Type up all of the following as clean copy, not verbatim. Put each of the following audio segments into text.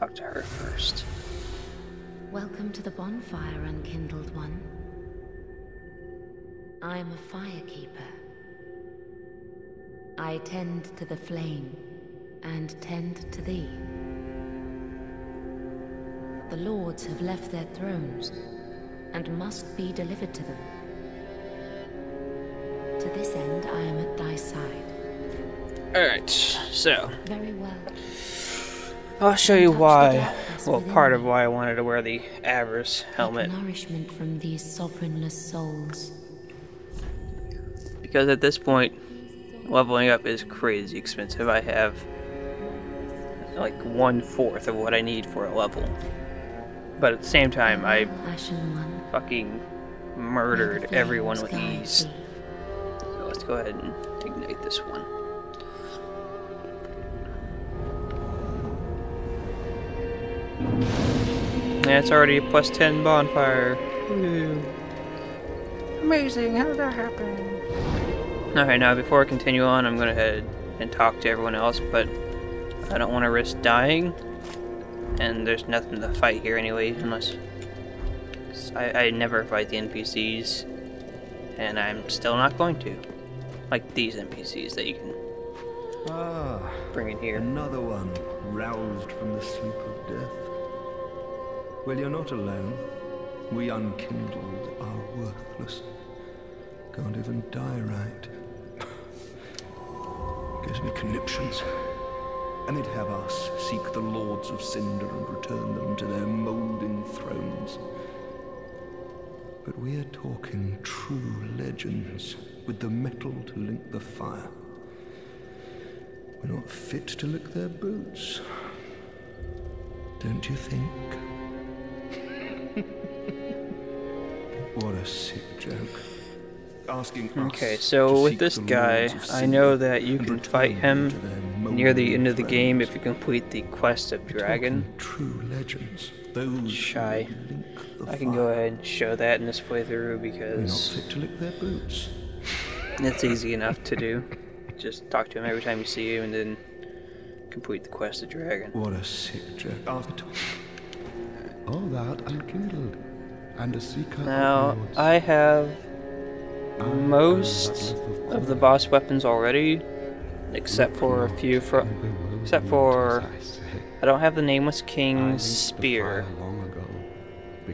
talk to her first. Welcome to the bonfire, unkindled one. I am a firekeeper. I tend to the flame, and tend to thee. The lords have left their thrones, and must be delivered to them. To this end, I am at thy side. Alright, so Very well. I'll show you why, well, part of why I wanted to wear the Avarice helmet. Take nourishment from these sovereignless souls. Because at this point, leveling up is crazy expensive. I have like 1/4 of what I need for a level. But at the same time, I fucking murdered everyone with ease. So let's go ahead and ignite this one. Yeah, it's already a +10 bonfire. Woo. Amazing, how did that happen? Alright, now before I continue on, I'm gonna head and talk to everyone else, but I don't want to risk dying. And there's nothing to fight here anyway, unless... I never fight the NPCs, and I'm still not going to. Like these NPCs that you can bring in here. Another one roused from the sleep of death. Well, you're not alone. We unkindled are worthless. Can't even die right. Gives me conniptions. And they'd have us seek the lords of cinder and return them to their moulding thrones. But we're talking true legends, with the metal to link the fire. We're not fit to lick their boots. Don't you think? What a sick joke. Okay, so with this guy, I know that you can fight him near the end of the game if you complete the quest of Dragon. Which I can go ahead and show that in this playthrough because it's easy enough to do. Just talk to him every time you see him and then complete the quest of Dragon. What a sick joke. All that unkindled, and a seeker. Now, I have most of the boss weapons already, except for a few I don't have the Nameless King's spear,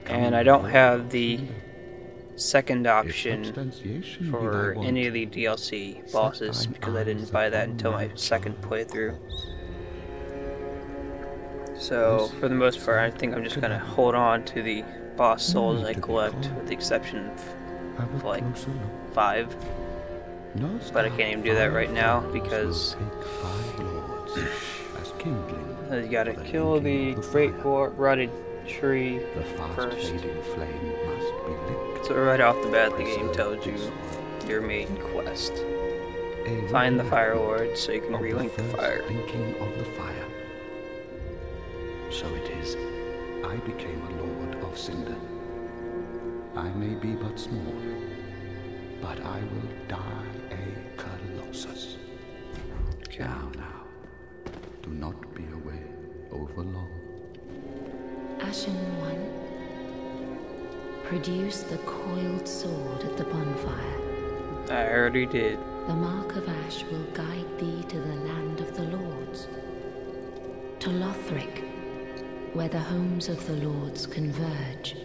and I don't have the second option for any of the DLC bosses because I didn't buy that until my second playthrough. So for the most part, I think I'm just gonna hold on to the boss souls I collect, with the exception of like 5. But I can't even do that right now because you gotta kill the great rotted tree first. So right off the bat, the game tells you your main quest: find the Fire Lord so you can relink the fire. So it is, I became a lord of cinder. I may be but small, but I will die a colossus. Okay. Now, do not be away over long. Ashen One, produce the coiled sword at the bonfire. I already did. The mark of ash will guide thee to the land of the lords. To Lothric, where the homes of the lords converge.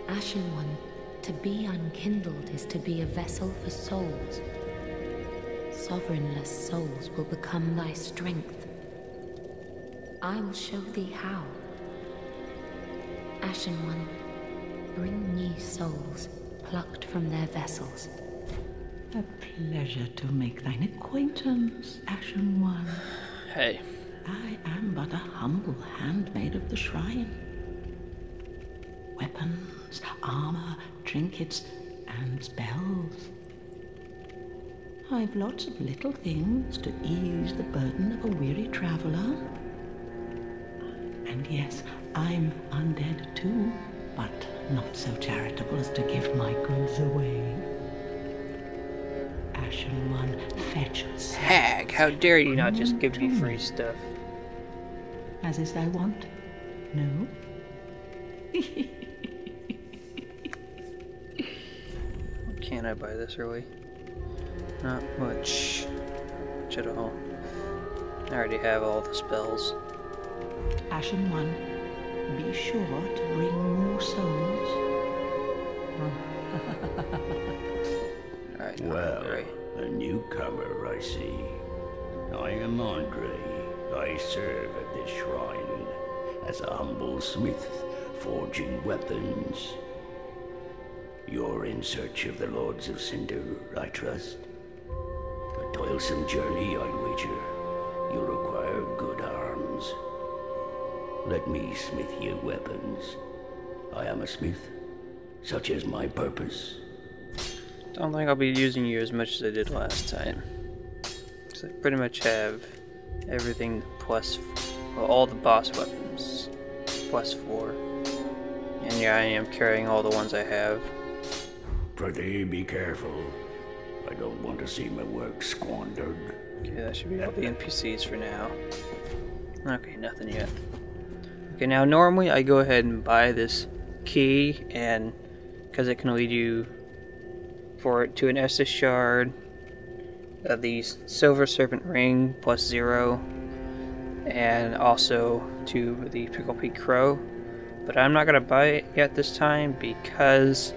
Ashen One, to be unkindled is to be a vessel for souls. Sovereignless souls will become thy strength. I will show thee how. Ashen One, bring me souls plucked from their vessels. A pleasure to make thine acquaintance, Ashen One. Hey. I am but a humble handmaid of the shrine. Weapons, armor, trinkets, and spells. I've lots of little things to ease the burden of a weary traveler. And yes, I'm undead too, but not so charitable as to give my goods away. Ashen One, fetch us. Hag, how dare you not just give me free stuff? as is thy wont? No? What can I buy this early? Not much. Not much at all. I already have all the spells. Ashen One, be sure to bring more souls. Alright, Well, Andre. a newcomer, I see. I am Andre. I serve at this shrine as a humble smith, forging weapons. You're in search of the Lords of Cinder, I trust. A toilsome journey, I'd wager. You'll require good arms. Let me smith you weapons. I am a smith. Such is my purpose. Don't think I'll be using you as much as I did last time. Because I pretty much have everything plus, well, all the boss weapons plus 4. And yeah, I am carrying all the ones I have. Prithee, be careful. I don't want to see my work squandered. Okay, that should be all the NPCs for now. Okay, nothing yet. Okay, now normally I go ahead and buy this key, and because it can lead you to an Estus shard, the Silver Serpent Ring plus 0, and also to the Pickle Peak Crow. But I'm not going to buy it yet this time because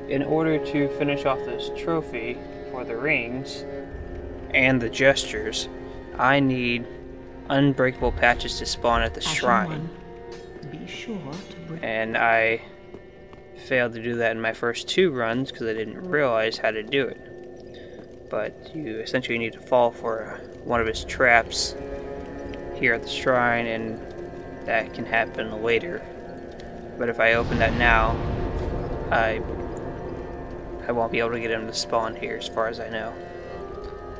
in order to finish off this trophy for the rings and the gestures, I need unbreakable patches to spawn at the shrine. Be sure to bring... And I failed to do that in my first 2 runs because I didn't realize how to do it. But you essentially need to fall for one of his traps here at the shrine, and that can happen later. But if I open that now, I won't be able to get him to spawn here as far as I know.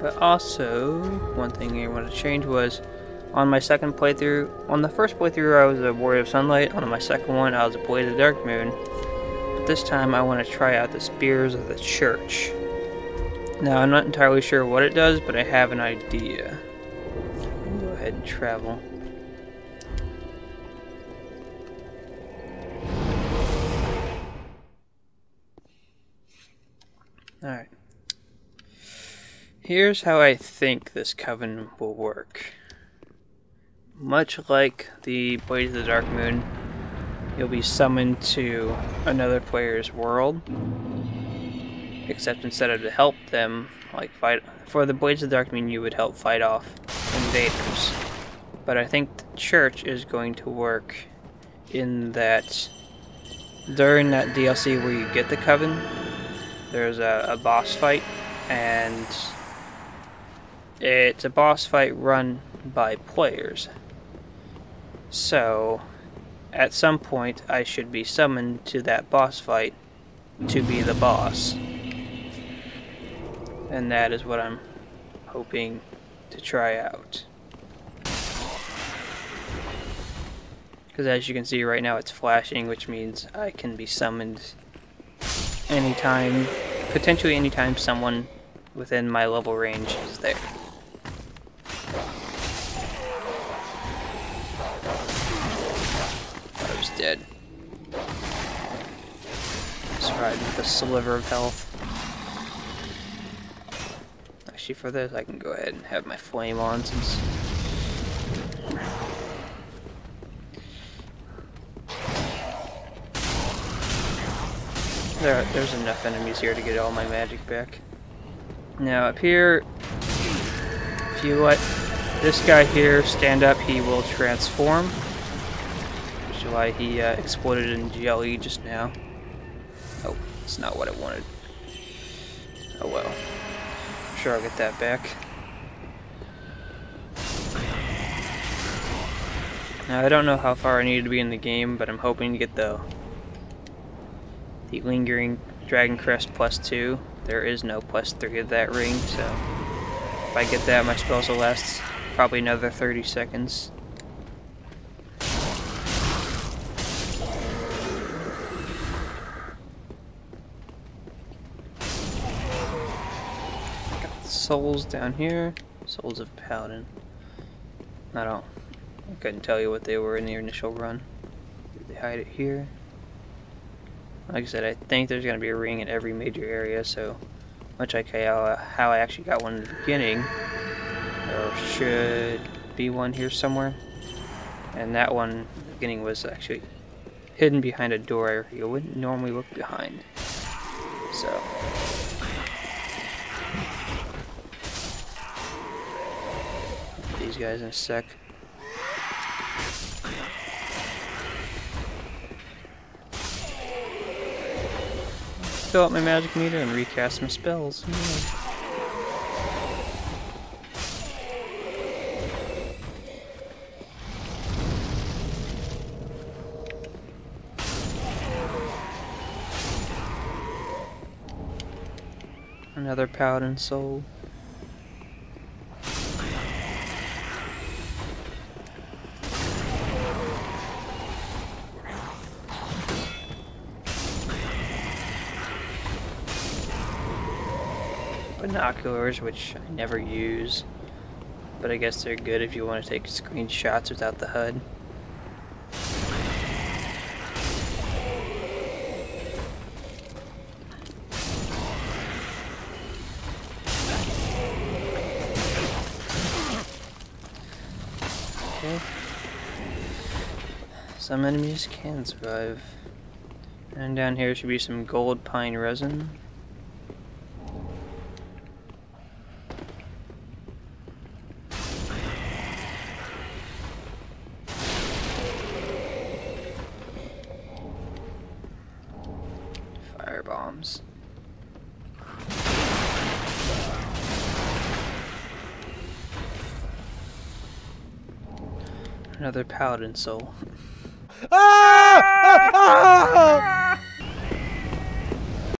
But also, one thing I wanted to change was on my second playthrough. On the first playthrough I was a Warrior of Sunlight, on my second one I was a Blade of the Dark Moon. But this time I want to try out the Spears of the Church. Now I'm not entirely sure what it does, but I have an idea. I'll go ahead and travel. Alright. Here's how I think this coven will work. Much like the Blade of the Dark Moon, you'll be summoned to another player's world. Except instead of to help them, like fight for the Blades of the Dark Moon, you would help fight off invaders. But I think the church is going to work in that during that DLC where you get the coven, there's a boss fight, and it's a boss fight run by players. So at some point I should be summoned to that boss fight to be the boss. And that is what I'm hoping to try out. Because as you can see right now it's flashing, which means I can be summoned anytime, potentially anytime someone within my level range is there. I was dead. Survived with a sliver of health. Actually, for this I can go ahead and have my flame on since there's enough enemies here to get all my magic back. Now up here, if you let this guy here stand up, he will transform. Which is why he exploded in jelly just now. Oh, it's not what I wanted. Oh well. I'm sure I'll get that back. Now I don't know how far I need to be in the game, but I'm hoping to get the Lingering Dragon Crest +2. There is no +3 of that ring, so if I get that, my spells will last probably another 30 seconds. Got the souls down here. Souls of Paladin. I don't I couldn't tell you what they were in the initial run. Did they hide it here? Like I said, I think there's going to be a ring in every major area, so much like how I actually got one in the beginning, there should be one here somewhere. And that one in the beginning was actually hidden behind a door you wouldn't normally look behind. So these guys in a sec. Fill up my magic meter and recast my spells. Yeah. Another paladin soul. Binoculars, which I never use, but I guess they're good if you want to take screenshots without the HUD. Okay. Some enemies can survive. And down here should be some gold pine resin. Fire bombs. Another paladin soul. Ah!